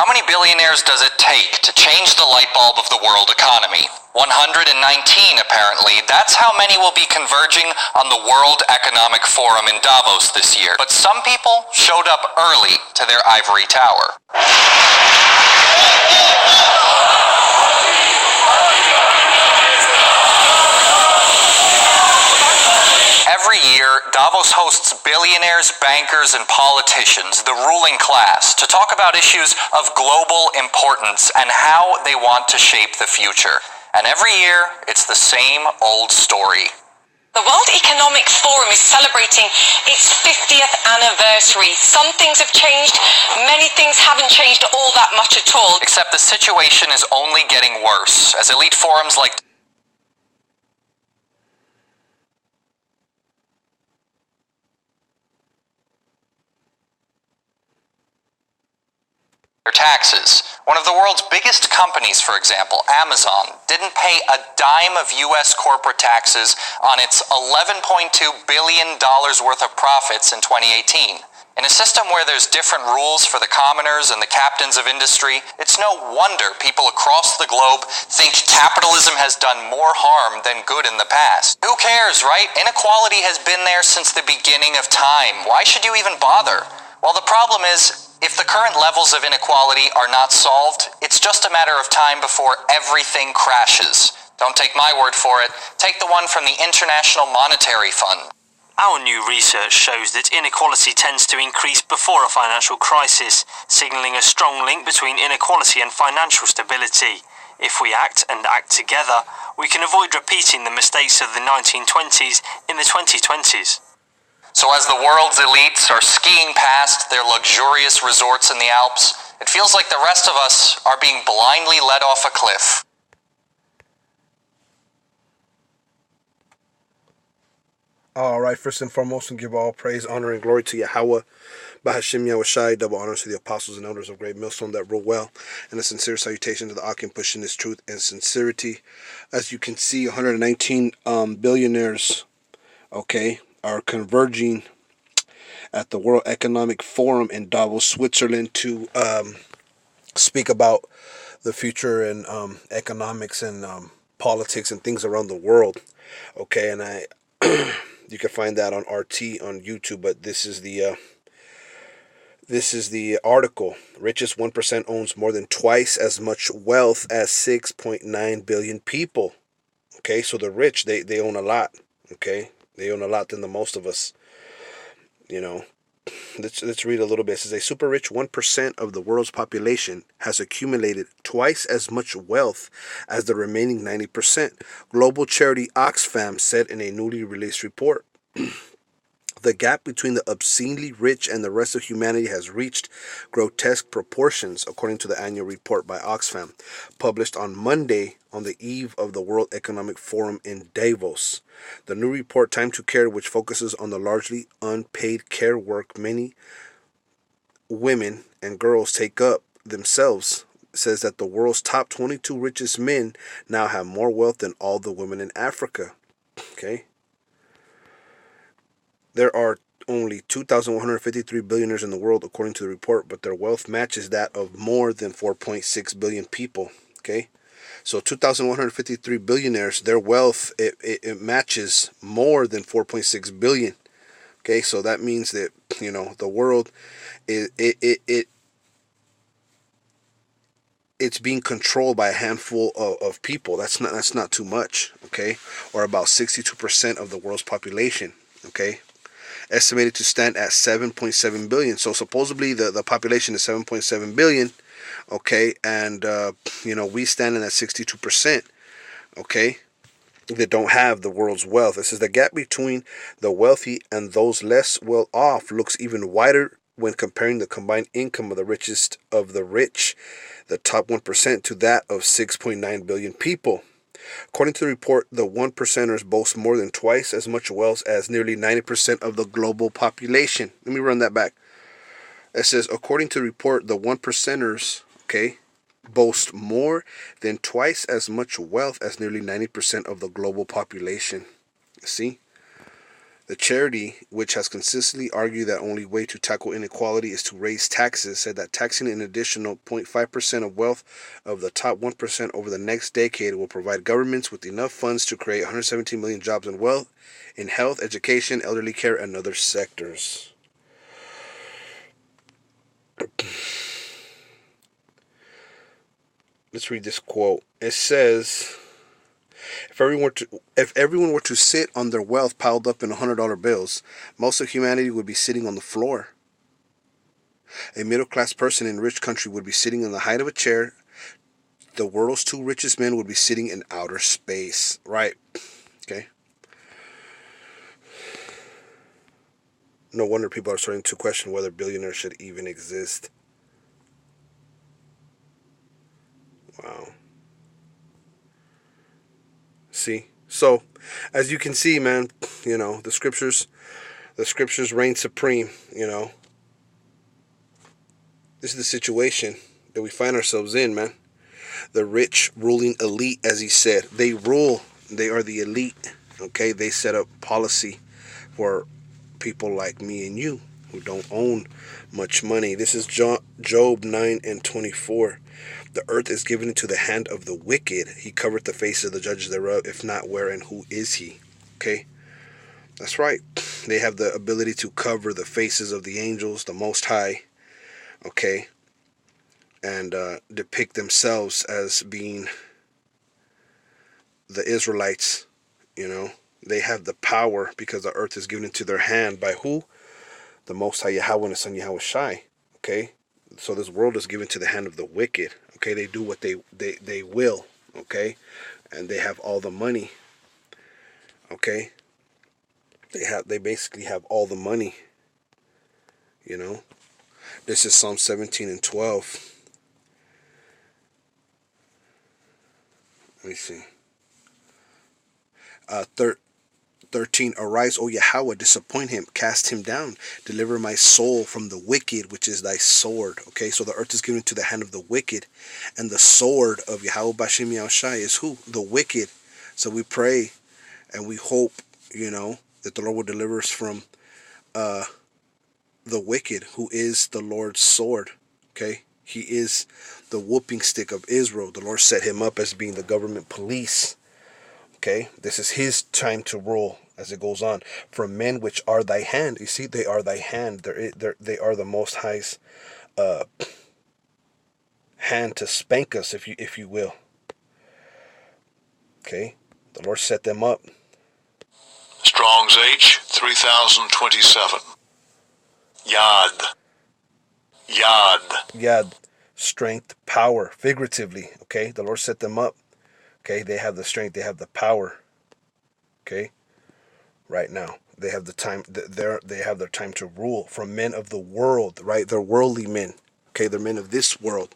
How many billionaires does it take to change the light bulb of the world economy? 119, apparently. That's how many will be converging on the World Economic Forum in Davos this year. But some people showed up early to their ivory tower. Every year, Davos hosts billionaires, bankers, and politicians, the ruling class, to talk about issues of global importance and how they want to shape the future. And every year, it's the same old story. The World Economic Forum is celebrating its 50th anniversary. Some things have changed, many things haven't changed all that much at all. Except the situation is only getting worse, as elite forums like taxes. One of the world's biggest companies, for example, Amazon, didn't pay a dime of U.S. corporate taxes on its $11.2 billion worth of profits in 2018. In a system where there's different rules for the commoners and the captains of industry, it's no wonder people across the globe think capitalism has done more harm than good in the past. Who cares, right? Inequality has been there since the beginning of time. Why should you even bother? Well, the problem is, if the current levels of inequality are not solved, it's just a matter of time before everything crashes. Don't take my word for it. Take the one from the International Monetary Fund. Our new research shows that inequality tends to increase before a financial crisis, signaling a strong link between inequality and financial stability. If we act and act together, we can avoid repeating the mistakes of the 1920s in the 2020s. So as the world's elites are skiing past their luxurious resorts in the Alps, it feels like the rest of us are being blindly led off a cliff. All right, first and foremost, and give all praise, honor, and glory to Yahawah, bahasham, Yahawashi, double honors to the apostles and elders of Great Millstone that rule well, and a sincere salutation to the Akim pushing this truth and sincerity. As you can see, 119 billionaires, are converging at the World Economic Forum in Davos, Switzerland, to speak about the future and economics and politics and things around the world. And I, you can find that on RT on YouTube, but this is the article. Richest 1% owns more than twice as much wealth as 6.9 billion people. So the rich, they own a lot. They own a lot than the most of us. Let's read a little bit. It says a super rich 1% of the world's population has accumulated twice as much wealth as the remaining 90%. Global charity Oxfam said in a newly released report. The gap between the obscenely rich and the rest of humanity has reached grotesque proportions, according to the annual report by Oxfam, published on Monday on the eve of the World Economic Forum in Davos. The new report, Time to Care, which focuses on the largely unpaid care work many women and girls take up themselves, says that the world's top 22 richest men now have more wealth than all the women in Africa. There are only 2,153 billionaires in the world, according to the report, but their wealth matches that of more than 4.6 billion people. So 2,153 billionaires, their wealth, it matches more than 4.6 billion. So that means that, the world, it's being controlled by a handful of people. That's not too much, or about 62% of the world's population, estimated to stand at 7.7 billion. So supposedly the population is 7.7 billion, and we standing at 62%, that don't have the world's wealth. It says the gap between the wealthy and those less well off looks even wider when comparing the combined income of the richest of the rich, the top 1%, to that of 6.9 billion people. According to the report, the 1%ers boast more than twice as much wealth as nearly 90% of the global population. Let me run that back. It says, according to the report, the 1%ers, boast more than twice as much wealth as nearly 90% of the global population. See? The charity, which has consistently argued that only way to tackle inequality is to raise taxes, said that taxing an additional 0.5% of wealth of the top 1% over the next decade will provide governments with enough funds to create 117 million jobs in wealth, in health, education, elderly care, and other sectors. Let's read this quote. It says, if everyone were to sit on their wealth piled up in $100 bills, most of humanity would be sitting on the floor. A middle-class person in a rich country would be sitting on the height of a chair. The world's two richest men would be sitting in outer space. Right. Okay. No wonder people are starting to question whether billionaires should even exist. Wow. See? So, as you can see, man, you know, the scriptures reign supreme, you know. This is the situation that we find ourselves in, man. The rich ruling elite, as he said. They rule. They are the elite. Okay? They set up policy for people like me and you who don't own much money. This is Job 9:24. The earth is given into the hand of the wicked. He covered the face of the judges thereof. If not, where and who is he? Okay? That's right. They have the ability to cover the faces of the angels, the Most High. Okay? And depict themselves as being the Israelites. You know? They have the power because the earth is given into their hand by who? The Most High Yahawah and His Son Yahawashi. Okay? So this world is given to the hand of the wicked. Okay, they do what they will. Okay, and they have all the money. Okay, they basically have all the money. You know, this is Psalm 17:12. Let me see. 13, arise, O Yahawah, disappoint him, cast him down, deliver my soul from the wicked, which is thy sword. Okay, so the earth is given to the hand of the wicked, and the sword of Yahawah Bashim Yahawashi is who? The wicked. So we pray and we hope, you know, that the Lord will deliver us from the wicked, who is the Lord's sword. Okay, he is the whooping stick of Israel. The Lord set him up as being the government police. Okay, this is his time to rule, as it goes on. From men which are thy hand. You see, they are thy hand. They are the Most High's hand to spank us, if you will. Okay, the Lord set them up. Strong's H 3027. Yad. Strength, power, figuratively. Okay, the Lord set them up. Okay, they have the strength, they have the power. Okay, right now they have the time. They have their time to rule. From men of the world, right? They're worldly men. Okay, they're men of this world.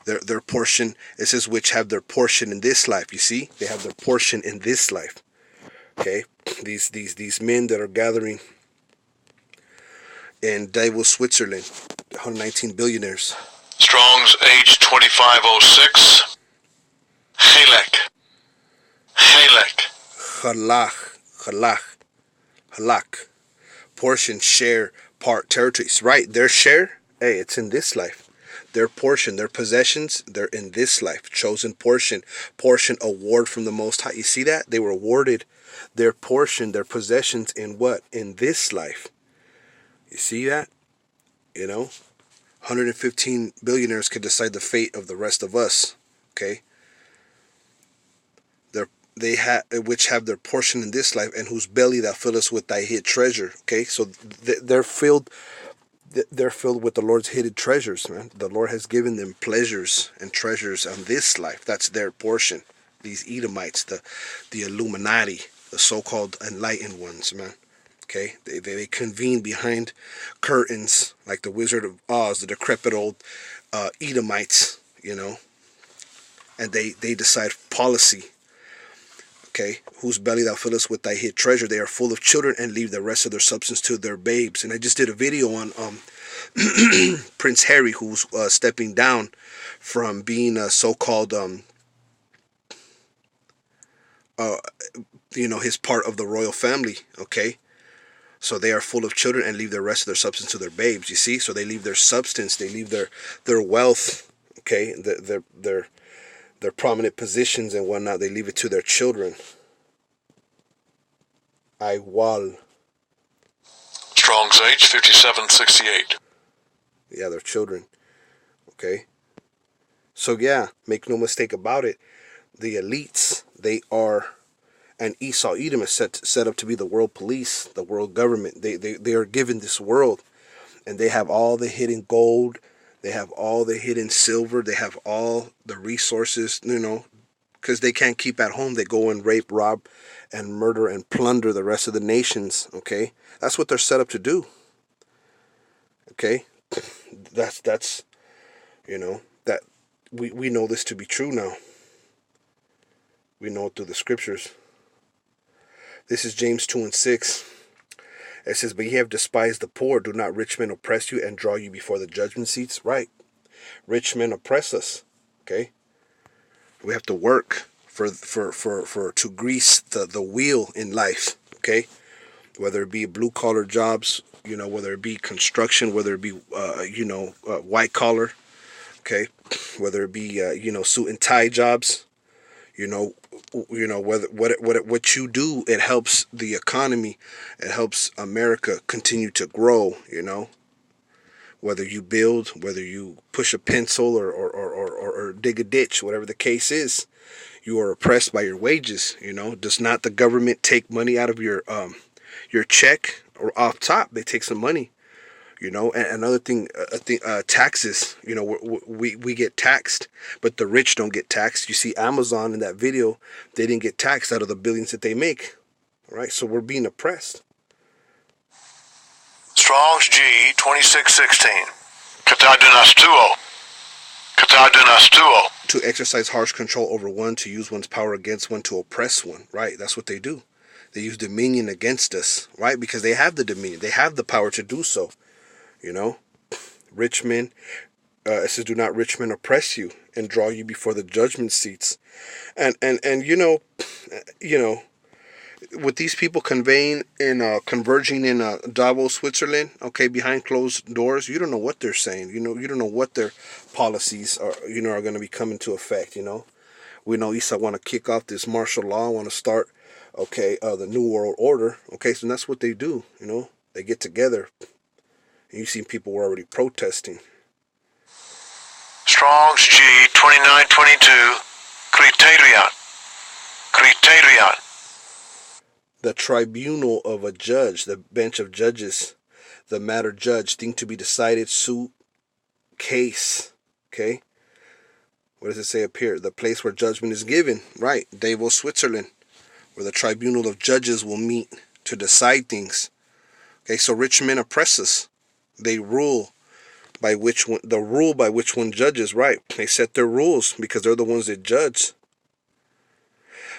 Their portion. It says which have their portion in this life. You see, they have their portion in this life. Okay, these men that are gathering in Davos, Switzerland, 119 billionaires. Strong's H 2506. Halak. Portion, share, part, territories. Right, their share, hey, it's in this life. Their portion, their possessions, they're in this life. Chosen portion, award from the Most High. You see that? They were awarded their portion, their possessions in what? In this life. You see that? You know? 115 billionaires could decide the fate of the rest of us. Okay? Which have their portion in this life, and whose belly thou fillest with thy hid treasure. Okay, so they're filled with the Lord's hidden treasures, man. The Lord has given them pleasures and treasures on this life. That's their portion. These Edomites, the Illuminati, the so-called enlightened ones, man. Okay, they convene behind curtains like the Wizard of Oz, the decrepit old Edomites, you know, and they decide policy. Okay, whose belly thou fillest with thy hid treasure. They are full of children and leave the rest of their substance to their babes. And I just did a video on Prince Harry, who's stepping down from being a so-called, you know, his part of the royal family. Okay, So they are full of children and leave the rest of their substance to their babes. You see, so they leave their substance, they leave their wealth, okay, their prominent positions and whatnot. They leave it to their children. Igual. Strong's H 5768. Yeah, their children. Okay. So yeah, make no mistake about it. The elites, they are, and Esau Edom is set up to be the world police, the world government. They are given this world, and they have all the hidden gold, they have all the hidden silver, they have all the resources, because they can't keep at home. They go and rape, rob, and murder and plunder the rest of the nations. Okay, that's what they're set up to do. Okay, that's that we know this to be true now. We know it through the scriptures. This is James 2:6. It says, "But ye have despised the poor. Do not rich men oppress you and draw you before the judgment seats?" Right. Rich men oppress us. Okay. We have to work for to grease the wheel in life. Okay. Whether it be blue collar jobs, whether it be construction, whether it be white collar. Okay. Whether it be suit and tie jobs. Whether what you do, it helps the economy, it helps America continue to grow. Whether you build, whether you push a pencil or dig a ditch, whatever the case is, you are oppressed by your wages. Does not the government take money out of your check, or off top? They take some money. And another thing, taxes. We get taxed, but the rich don't get taxed. You see Amazon in that video, they didn't get taxed out of the billions that they make. All right, so we're being oppressed. Strong's G 2616. Katadunastuo. Katadunastuo. To exercise harsh control over one, to use one's power against one, to oppress one. Right, that's what they do. They use dominion against us, right? Because they have the dominion, they have the power to do so. Rich men, it says, "Do not rich men oppress you and draw you before the judgment seats." And with these people conveying and converging in Davos, Switzerland, okay, behind closed doors, you don't know what they're saying. You don't know what their policies are going to be coming to effect. We know Esau want to kick off this martial law, want to start, the New World Order. Okay, so that's what they do. They get together. And you see people were already protesting. Strong's G 2922. Criterion. The tribunal of a judge, the bench of judges, the matter judge, thing to be decided, suit, case. Okay? What does it say up here? The place where judgment is given. Right. Davos, Switzerland, where the tribunal of judges will meet to decide things. Okay, so rich men oppress us. They rule by which one judges, right? They set their rules because they're the ones that judge.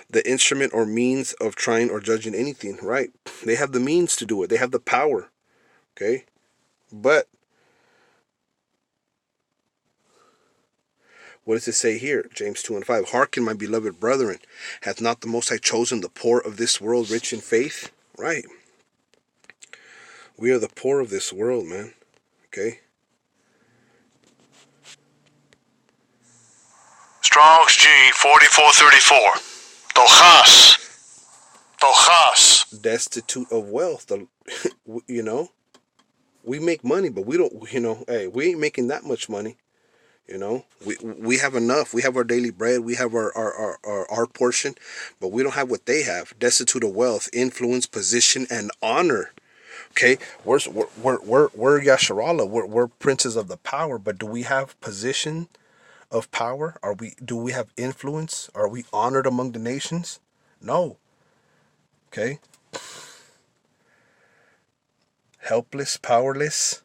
The instrument or means of trying or judging anything, right? They have the means to do it. They have the power. Okay? But what does it say here? James 2:5. "Hearken, my beloved brethren, hath not the Most High chosen the poor of this world rich in faith?" Right. We are the poor of this world, man. Okay? Strong's G 4434. Tochas. Destitute of wealth. We make money, but we don't, hey, we ain't making that much money. We have enough. We have our daily bread. We have our portion, but we don't have what they have. Destitute of wealth, influence, position, and honor. Okay, we're Yasharallah. We're princes of the power, but do we have position of power? Do we have influence? Are we honored among the nations? No. Okay. Helpless, powerless,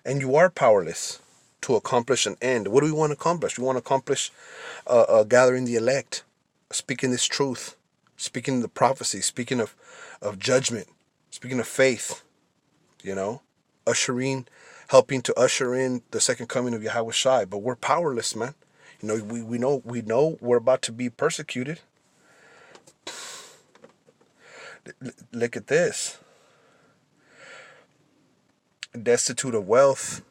and you are powerless to accomplish an end. What do we want to accomplish? We want to accomplish gathering the elect, speaking this truth, speaking the prophecy, speaking of judgment, speaking of faith. Helping to usher in the second coming of Yahawashi, but we're powerless, man. We know we're about to be persecuted. Look at this. destitute of wealth,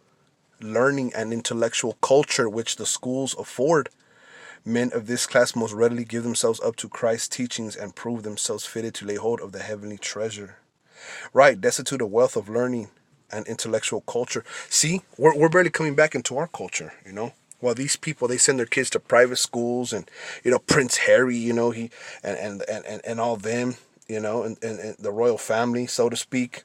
learning, and intellectual culture which the schools afford. Men of this class most readily give themselves up to Christ's teachings and prove themselves fitted to lay hold of the heavenly treasure. Right, destitute of wealth, of learning, and intellectual culture. See, we're barely coming back into our culture, you know. While these people, they send their kids to private schools, and you know, Prince Harry, you know, he and all them, you know, and the royal family, so to speak.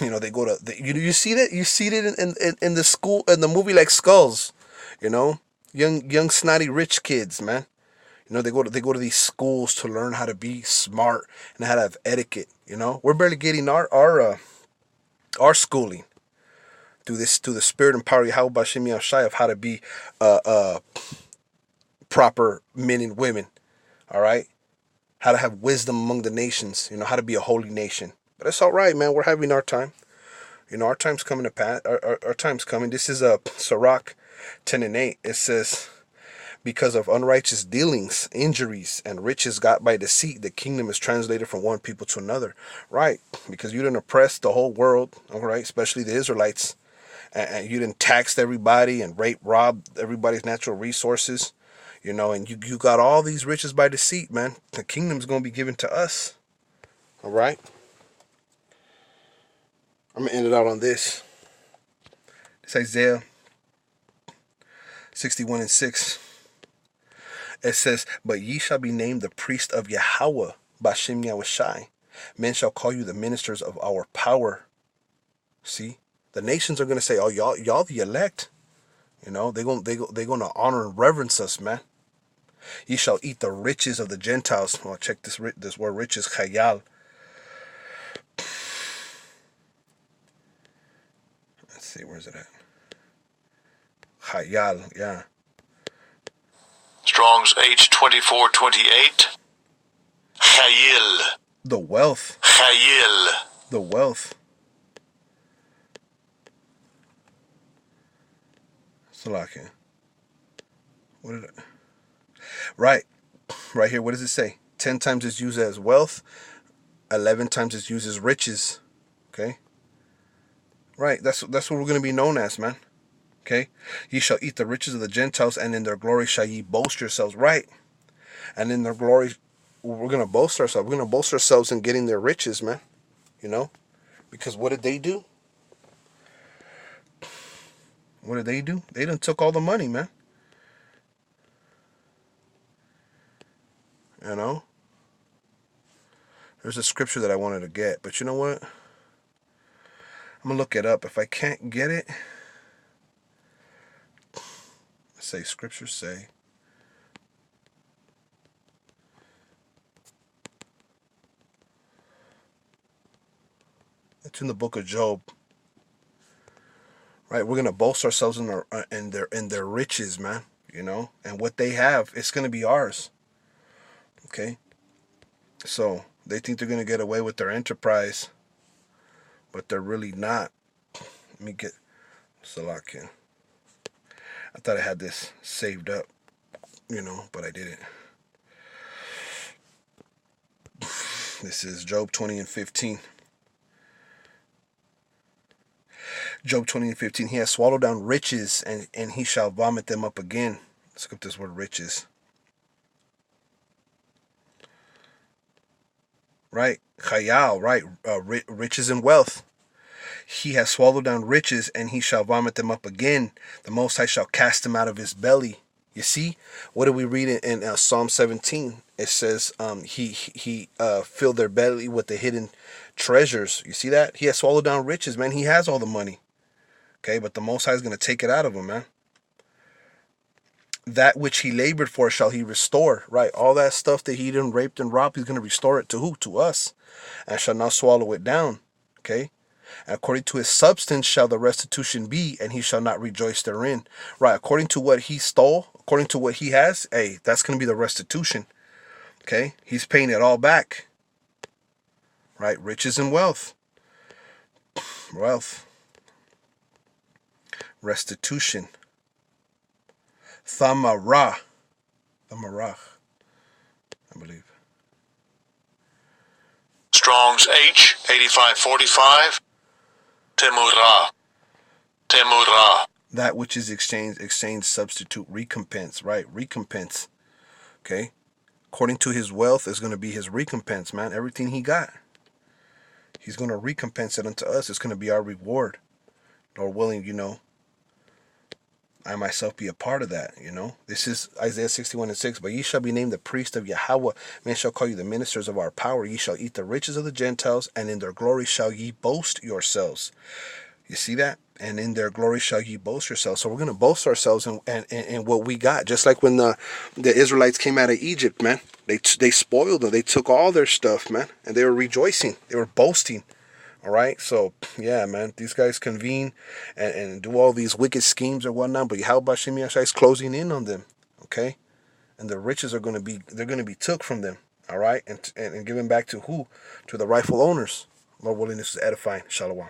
You know, they go to you see that in the school, in the movie, like Skulls, you know, young snotty rich kids, man. You know, they go to these schools to learn how to be smart and how to have etiquette. You know, we're barely getting our schooling through the spirit and power of Yahawashi of how to be proper men and women. All right, how to have wisdom among the nations. You know, how to be a holy nation. But it's all right, man. We're having our time. You know, our time's coming to pass. Our time's coming. This is Sirach 10:8. It says, because of unrighteous dealings, injuries, and riches got by deceit, the kingdom is translated from one people to another. Right, because you didn't oppress the whole world, all right, especially the Israelites, and you didn't tax everybody and rob everybody's natural resources, you know, and you got all these riches by deceit, man. The kingdom's going to be given to us, all right? I'm going to end it out on this. It's Isaiah 61:6. It says, but ye shall be named the priest of Yahawah, bahasham Yahawashi. Men shall call you the ministers of our power. See, the nations are going to say, oh, y'all the elect. You know, they're going to honor and reverence us, man. Ye shall eat the riches of the Gentiles. Well, check this word riches, halal. Let's see, where's it at? Halal, yeah. Strong's H2428. Chayil. The wealth. Chayil. The wealth. Salakia. What did it? Right here. What does it say? 10 times it's used as wealth. 11 times it's used as riches. Okay. Right. That's what we're going to be known as, man. Okay. Ye shall eat the riches of the Gentiles, and in their glory shall ye boast yourselves. Right. And in their glory, we're going to boast ourselves. We're going to boast ourselves in getting their riches, man. You know, because what did they do? What did they do? They done took all the money, man. You know? There's a scripture that I wanted to get, but you know what? I'm going to look it up. If I can't get it, say, scriptures say, it's in the book of Job. Right, we're gonna boast ourselves in their riches, man. You know, and what they have, it's gonna be ours. Okay, so they think they're gonna get away with their enterprise, but they're really not. Let me get Salakia. I thought I had this saved up, you know, but I didn't. This is Job 20:15. Job 20:15. He has swallowed down riches, and he shall vomit them up again. Let's look up this word riches. Right, chayal, right, riches and wealth. He has swallowed down riches, and he shall vomit them up again. The Most High shall cast them out of his belly. You see, what do we read in Psalm 17? It says, he filled their belly with the hidden treasures. You see that? He has swallowed down riches, man. He has all the money. Okay, but the Most High is going to take it out of him, man. That which he labored for shall he restore. Right, all that stuff that he done raped and robbed, he's going to restore it to who? To us. And shall not swallow it down. Okay. And according to his substance shall the restitution be, and he shall not rejoice therein. Right, according to what he stole, according to what he has, hey, that's going to be the restitution. Okay, he's paying it all back. Right, riches and wealth. Wealth. Restitution. Thamarah. Thamarah, I believe. Strong's H8545. Timurah. Temurah. That which is exchange, substitute, recompense, right? Recompense. Okay? According to his wealth is going to be his recompense, man. Everything he got. He's going to recompense it unto us. It's going to be our reward. Lord willing, I myself be a part of that, This is Isaiah 61:6. But ye shall be named the priest of Yahawah. Men shall call you the ministers of our power. Ye shall eat the riches of the Gentiles, and in their glory shall ye boast yourselves. You see that? And in their glory shall ye boast yourselves. So we're going to boast ourselves in what we got. Just like when the Israelites came out of Egypt, man. They spoiled them. They took all their stuff, man. And they were rejoicing. They were boasting. All right? So, yeah, man. These guys convene and do all these wicked schemes or whatnot. But Yahawashi is closing in on them. Okay? And the riches are going to be took from them. All right? And given back to who? To the rightful owners. Lord willing, this is edifying. Shalom.